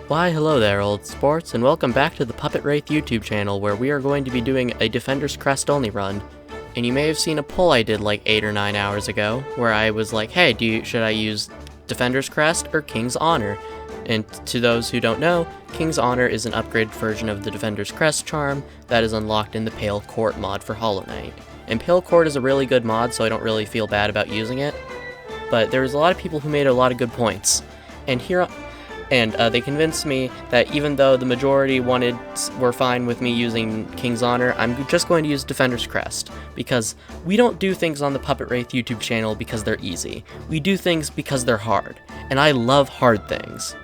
Why hello there old sports, and welcome back to the Puppet Wraith YouTube channel where we are going to be doing a Defender's Crest only run. And you may have seen a poll I did like 8 or 9 hours ago where I was like, hey, should I use Defender's Crest or King's Honor? And to those who don't know, King's Honor is an upgraded version of the Defender's Crest charm that is unlocked in the Pale Court mod for Hollow Knight. And Pale Court is a really good mod, so I don't really feel bad about using it. But there was a lot of people who made a lot of good points. And they convinced me that even though the majority were fine with me using King's Honor, I'm just going to use Defender's Crest, because we don't do things on the Puppet Wraith YouTube channel because they're easy. We do things because they're hard, and I love hard things.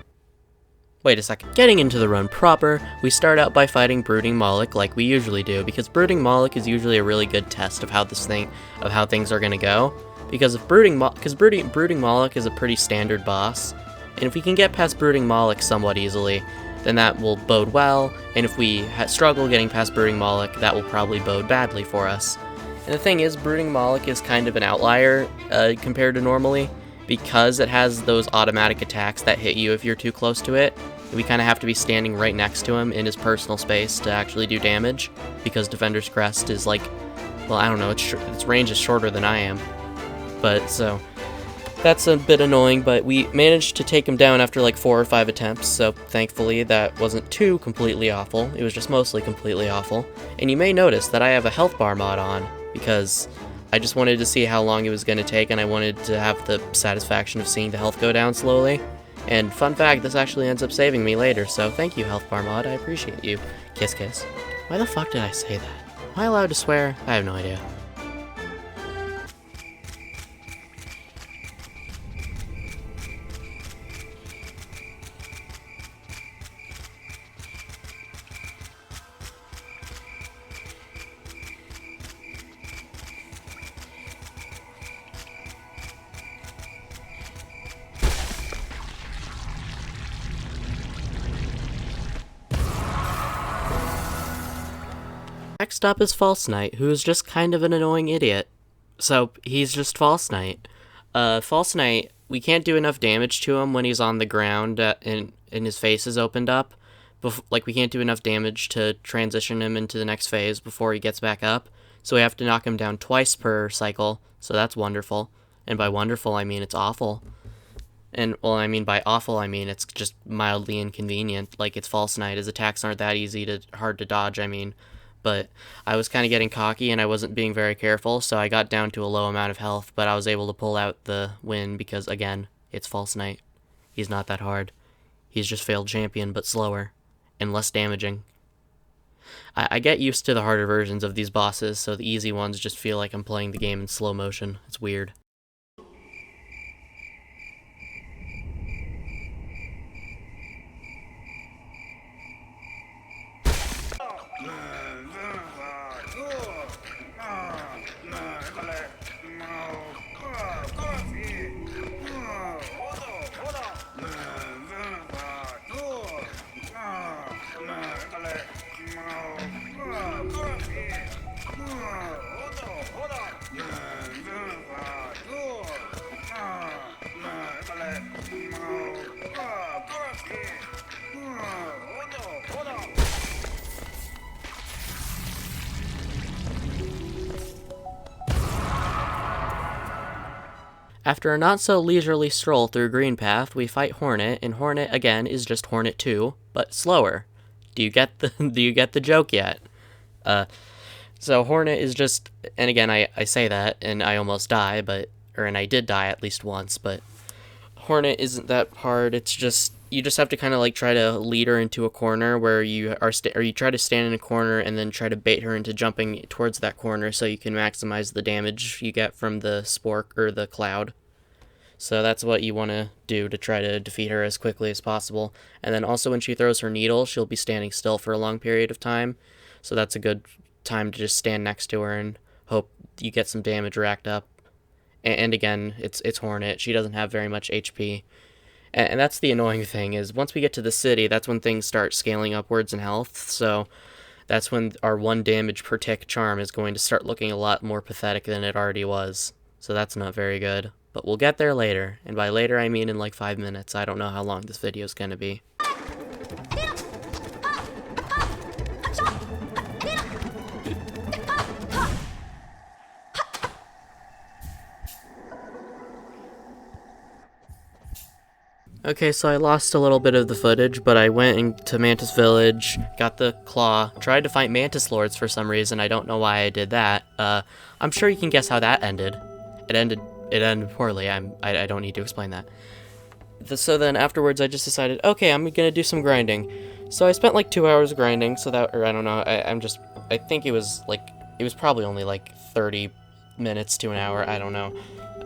Wait a second. Getting into the run proper, we start out by fighting Brooding Mawlek like we usually do, because Brooding Mawlek is usually a really good test of how things are gonna go. Because Brooding Mawlek is a pretty standard boss. And if we can get past Brooding Mawlek somewhat easily, then that will bode well, and if we struggle getting past Brooding Mawlek, that will probably bode badly for us. And the thing is, Brooding Mawlek is kind of an outlier compared to normally, because it has those automatic attacks that hit you if you're too close to it. We kind of have to be standing right next to him in his personal space to actually do damage, because Defender's Crest is like, well, I don't know, its range is shorter than I am. But, so that's a bit annoying, but we managed to take him down after like 4 or 5 attempts, so thankfully that wasn't too completely awful. It was just mostly completely awful. And you may notice that I have a health bar mod on, because I just wanted to see how long it was going to take, and I wanted to have the satisfaction of seeing the health go down slowly. And fun fact, this actually ends up saving me later, so thank you, health bar mod, I appreciate you. Kiss kiss. Why the fuck did I say that? Am I allowed to swear? I have no idea. Next up is False Knight, who is just kind of an annoying idiot. So, he's just False Knight. False Knight, we can't do enough damage to him when he's on the ground and his face is opened up. We can't do enough damage to transition him into the next phase before he gets back up. So we have to knock him down twice per cycle, so that's wonderful. And by wonderful, I mean it's awful. And, well, I mean by awful, I mean it's just mildly inconvenient. Like, it's False Knight. His attacks aren't that hard to dodge, I mean. But I was kind of getting cocky and I wasn't being very careful, so I got down to a low amount of health, but I was able to pull out the win because, again, it's False Knight. He's not that hard. He's just failed champion, but slower and less damaging. I get used to the harder versions of these bosses, so the easy ones just feel like I'm playing the game in slow motion. It's weird. After a not-so-leisurely stroll through Green Path, we fight Hornet, and Hornet, again, is just Hornet 2, but slower. Do you get the joke yet? So Hornet is just, and again, I say that, and I almost die, and I did die at least once, but Hornet isn't that hard. It's just, you just have to kind of like try to lead her into a corner where you try to stand in a corner and then try to bait her into jumping towards that corner so you can maximize the damage you get from the spork or the cloud. So that's what you want to do to try to defeat her as quickly as possible. And then also when she throws her needle, she'll be standing still for a long period of time. So that's a good time to just stand next to her and hope you get some damage racked up. And again, it's Hornet. She doesn't have very much HP. And that's the annoying thing, is once we get to the city, that's when things start scaling upwards in health. So that's when our 1 damage per tick charm is going to start looking a lot more pathetic than it already was. So that's not very good. But we'll get there later. And by later, I mean in like 5 minutes. I don't know how long this video is going to be. Okay, so I lost a little bit of the footage, but I went into Mantis Village, got the claw, tried to fight Mantis Lords for some reason. I don't know why I did that. I'm sure you can guess how that ended. It ended poorly. I don't need to explain that. So then afterwards, I just decided, okay, I'm gonna do some grinding. So I spent like 2 hours grinding. So that, or I don't know. I think it was probably only like 30 minutes to an hour. I don't know,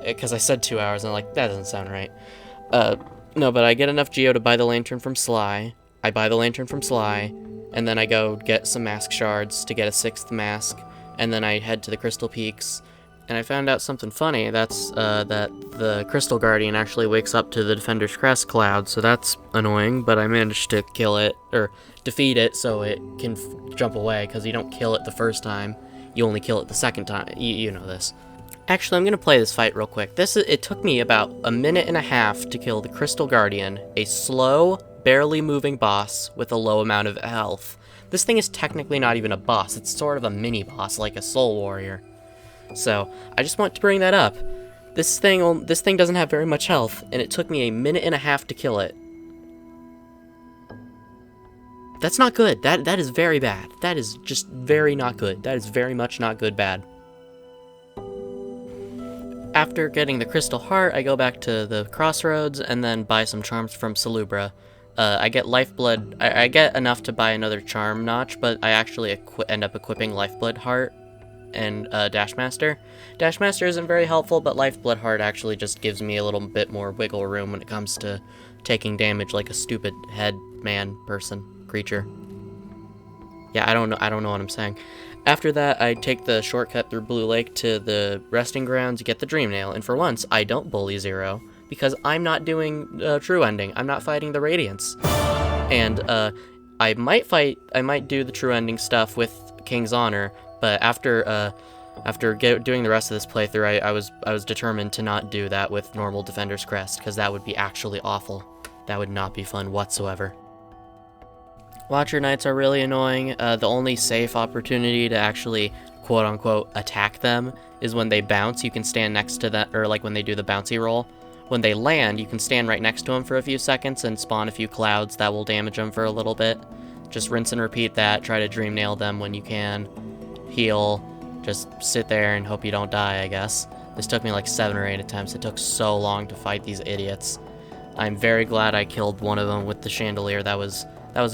because I said 2 hours, and I'm like, that doesn't sound right. No, but I get enough geo to buy the lantern from Sly. I buy the lantern from Sly, and then I go get some mask shards to get a 6th mask, and then I head to the Crystal Peaks, and I found out something funny. That's, that the Crystal Guardian actually wakes up to the Defender's Crest cloud, so that's annoying, but I managed to kill it, or defeat it, so it can jump away, because you don't kill it the first time, you only kill it the second time. You know this. Actually, I'm gonna play this fight real quick. It took me about a minute and a half to kill the Crystal Guardian, a slow, barely moving boss with a low amount of health. This thing is technically not even a boss, it's sort of a mini-boss, like a Soul Warrior. So, I just want to bring that up. This thing doesn't have very much health, and it took me a minute and a half to kill it. That's not good. That is very bad. That is just very not good. That is very much not good bad. After getting the Crystal Heart, I go back to the Crossroads and then buy some charms from Salubra. I get Lifeblood. I get enough to buy another charm notch, but I actually end up equipping Lifeblood Heart and Dashmaster. Dashmaster isn't very helpful, but Lifeblood Heart actually just gives me a little bit more wiggle room when it comes to taking damage like a stupid head man person creature. Yeah, I don't know what I'm saying. After that, I take the shortcut through Blue Lake to the resting grounds to get the Dream Nail, and for once, I don't bully Zero, because I'm not doing True Ending. I'm not fighting the Radiance. And I might do the True Ending stuff with King's Honor, but after doing the rest of this playthrough, I was determined to not do that with normal Defender's Crest, because that would be actually awful. That would not be fun whatsoever. Watcher Knights are really annoying. The only safe opportunity to actually, quote-unquote, attack them is when they bounce. You can stand next to that, or like when they do the bouncy roll. When they land, you can stand right next to them for a few seconds and spawn a few clouds that will damage them for a little bit. Just rinse and repeat that. Try to Dream Nail them when you can. Heal. Just sit there and hope you don't die, I guess. This took me like 7 or 8 attempts. It took so long to fight these idiots. I'm very glad I killed one of them with the chandelier. That was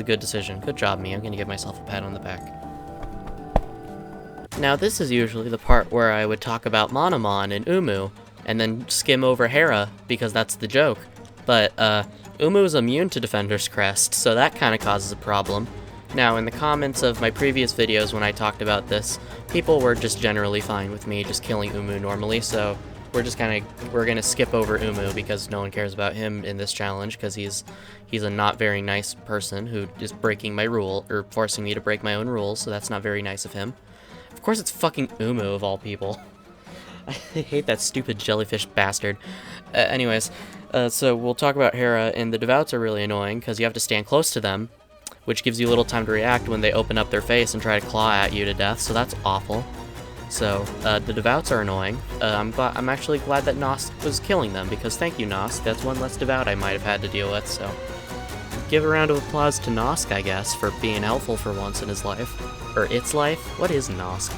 a good decision. Good job, me. I'm gonna give myself a pat on the back. Now, this is usually the part where I would talk about Monomon and Umu, and then skim over Hera, because that's the joke. But, Umu is immune to Defender's Crest, so that kind of causes a problem. Now, in the comments of my previous videos when I talked about this, people were just generally fine with me just killing Umu normally, so we're gonna skip over Umu because no one cares about him in this challenge, because he's a not very nice person who is breaking my rule, or forcing me to break my own rules, so that's not very nice of him. Of course it's fucking Umu, of all people. I hate that stupid jellyfish bastard. Anyways, so we'll talk about Hera, and the Devouts are really annoying, because you have to stand close to them, which gives you little time to react when they open up their face and try to claw at you to death, so that's awful. So, the Devouts are annoying. I'm actually glad that Nosk was killing them, because thank you, Nosk. That's one less Devout I might have had to deal with, so... Give a round of applause to Nosk, I guess, for being helpful for once in his life. Or its life? What is Nosk?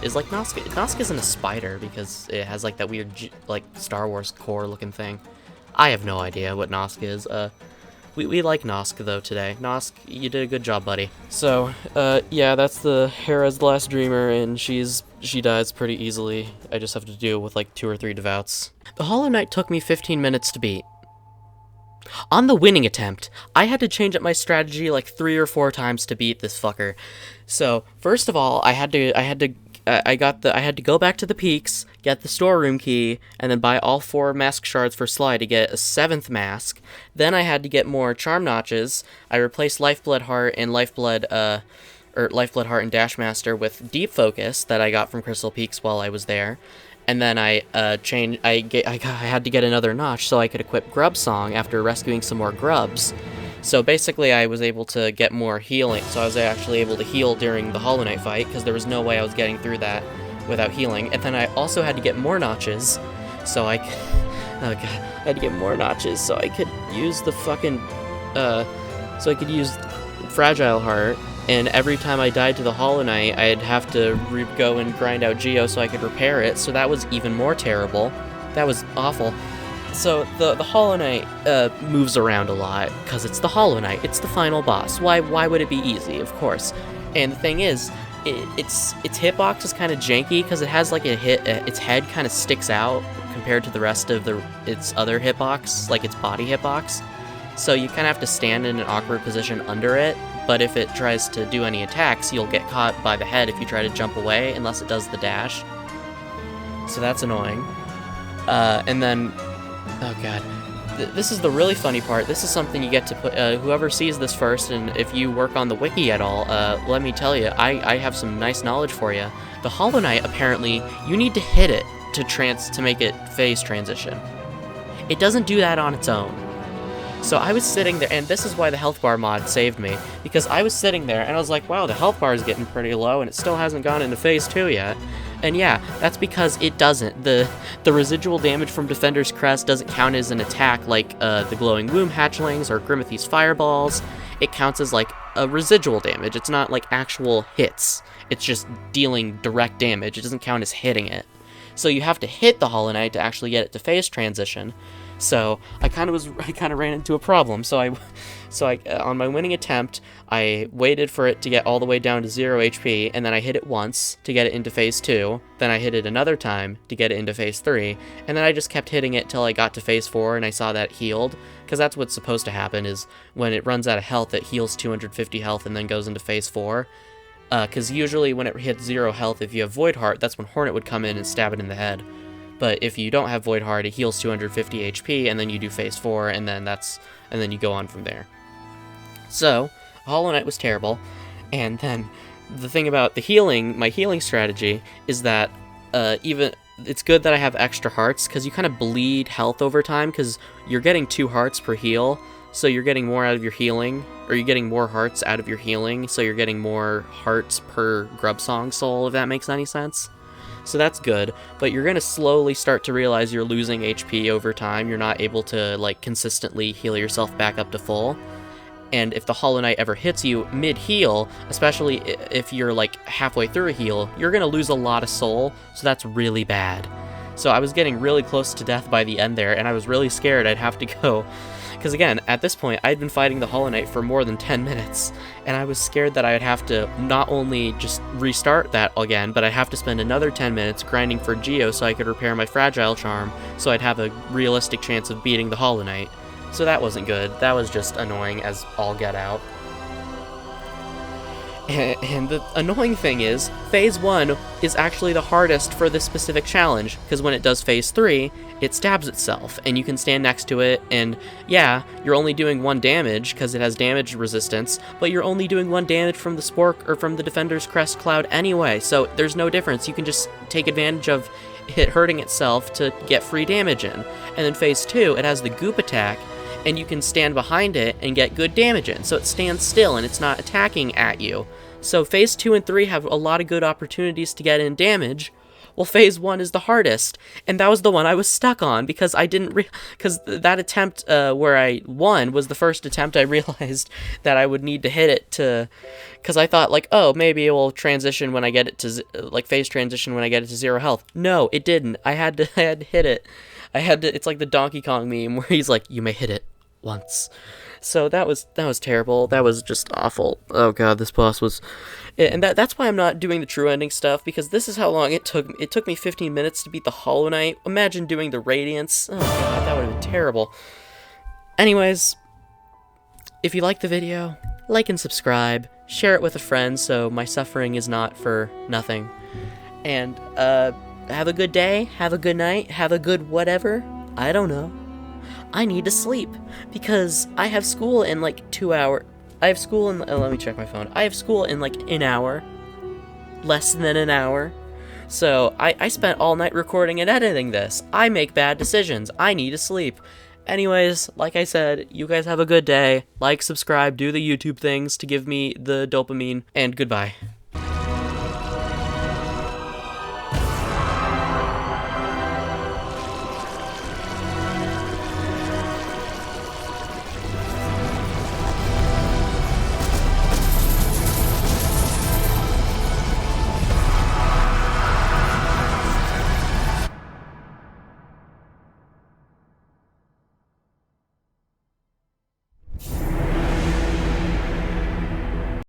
Is like Nosk isn't a spider, because it has like that weird, like, Star Wars core-looking thing. I have no idea what Nosk is. We like Nosk, though, today. Nosk, you did a good job, buddy. So, yeah, that's the Hera's Last Dreamer, and she dies pretty easily. I just have to deal with, like, 2 or 3 Devouts. The Hollow Knight took me 15 minutes to beat. On the winning attempt, I had to change up my strategy, like, 3 or 4 times to beat this fucker. So, first of all, I had to go back to the peaks, get the storeroom key, and then buy all 4 mask shards for Sly to get a 7th mask. Then I had to get more charm notches. I replaced Lifeblood Heart and Lifeblood Heart and Dashmaster with Deep Focus that I got from Crystal Peaks while I was there. And then I had to get another notch so I could equip Grub Song after rescuing some more grubs. So basically I was able to get more healing, so I was actually able to heal during the Hollow Knight fight, because there was no way I was getting through that without healing. And then I also had to get more notches, so Oh god, I had to get more notches so I could use the fucking, so I could use Fragile Heart, and every time I died to the Hollow Knight, I'd have to go and grind out Geo so I could repair it, so that was even more terrible. That was awful. So the Hollow Knight moves around a lot, because it's the Hollow Knight, it's the final boss. Why would it be easy? Of course. And the thing is, its hitbox is kind of janky, because it has like its head kind of sticks out compared to the rest of its other hitbox, like its body hitbox. So you kind of have to stand in an awkward position under it, but if it tries to do any attacks, you'll get caught by the head if you try to jump away, unless it does the dash. So that's annoying. And then, oh god, this is the really funny part. This is something you get to put, whoever sees this first, and if you work on the wiki at all, let me tell you, I have some nice knowledge for you. The Hollow Knight, apparently, you need to hit it to make it phase transition. It doesn't do that on its own. So I was sitting there, and this is why the health bar mod saved me, because I was sitting there, and I was like, wow, the health bar is getting pretty low, and it still hasn't gone into phase 2 yet. And yeah, that's because it doesn't. The residual damage from Defender's Crest doesn't count as an attack like the Glowing Womb Hatchlings or Grimmothy's Fireballs. It counts as like a residual damage. It's not like actual hits. It's just dealing direct damage. It doesn't count as hitting it. So you have to hit the Hollow Knight to actually get it to phase transition. So I kind of ran into a problem. So I on my winning attempt, I waited for it to get all the way down to 0 HP, and then I hit it once to get it into phase 2. Then I hit it another time to get it into phase 3, and then I just kept hitting it till I got to phase 4, and I saw that it healed, because that's what's supposed to happen. Is when it runs out of health, it heals 250 health and then goes into phase 4. Because usually when it hits 0 health, if you have Void Heart, that's when Hornet would come in and stab it in the head. But if you don't have Void Heart, it heals 250 HP, and then you do phase 4, and then you go on from there. So, Hollow Knight was terrible, and then the thing about the healing, my healing strategy, is that it's good that I have extra hearts, because you kind of bleed health over time, because you're getting 2 hearts per heal, so you're getting more out of your healing, or you're getting more hearts out of your healing, so you're getting more hearts per Grub Song Soul, if that makes any sense. So that's good, but you're going to slowly start to realize you're losing HP over time. You're not able to like consistently heal yourself back up to full. And if the Hollow Knight ever hits you mid-heal, especially if you're like halfway through a heal, you're going to lose a lot of soul, so that's really bad. So I was getting really close to death by the end there, and I was really scared I'd have to go. Because again, at this point, I'd been fighting the Hollow Knight for more than 10 minutes, and I was scared that I'd have to not only just restart that again, but I'd have to spend another 10 minutes grinding for Geo so I could repair my Fragile Charm, so I'd have a realistic chance of beating the Hollow Knight. So that wasn't good. That was just annoying as all get out. And the annoying thing is, Phase 1 is actually the hardest for this specific challenge, because when it does Phase 3, it stabs itself, and you can stand next to it, and yeah, you're only doing 1 damage, because it has damage resistance, but you're only doing 1 damage from the Spork, or from the Defender's Crest Cloud anyway, so there's no difference. You can just take advantage of it hurting itself to get free damage in. And then Phase 2, it has the Goop attack, and you can stand behind it and get good damage in, so it stands still and it's not attacking at you. So Phase 2 and 3 have a lot of good opportunities to get in damage, well, Phase 1 is the hardest, and that was the one I was stuck on, because I didn't because that attempt where I won was the first attempt I realized that I would need to hit it to, because I thought, like, oh, maybe it will transition when I get it to, like, phase transition when I get it to 0 health. No, it didn't. I had to hit it. It's like the Donkey Kong meme where he's like, you may hit it once. So that was terrible. That was just awful. Oh god, this boss was, and that's why I'm not doing the true ending stuff, because this is how long it took. It took me 15 minutes to beat the Hollow Knight. Imagine doing the Radiance. Oh god, that would have been terrible. Anyways, if you like the video, like and subscribe, share it with a friend so my suffering is not for nothing. And have a good day, have a good night, have a good whatever. I don't know. I need to sleep, because I have school in like 2 hours. I have school in, let me check my phone. I have school in like an hour. Less than an hour. So I spent all night recording and editing this. I make bad decisions. I need to sleep. Anyways, like I said, you guys have a good day. Like, subscribe, do the YouTube things to give me the dopamine, and goodbye.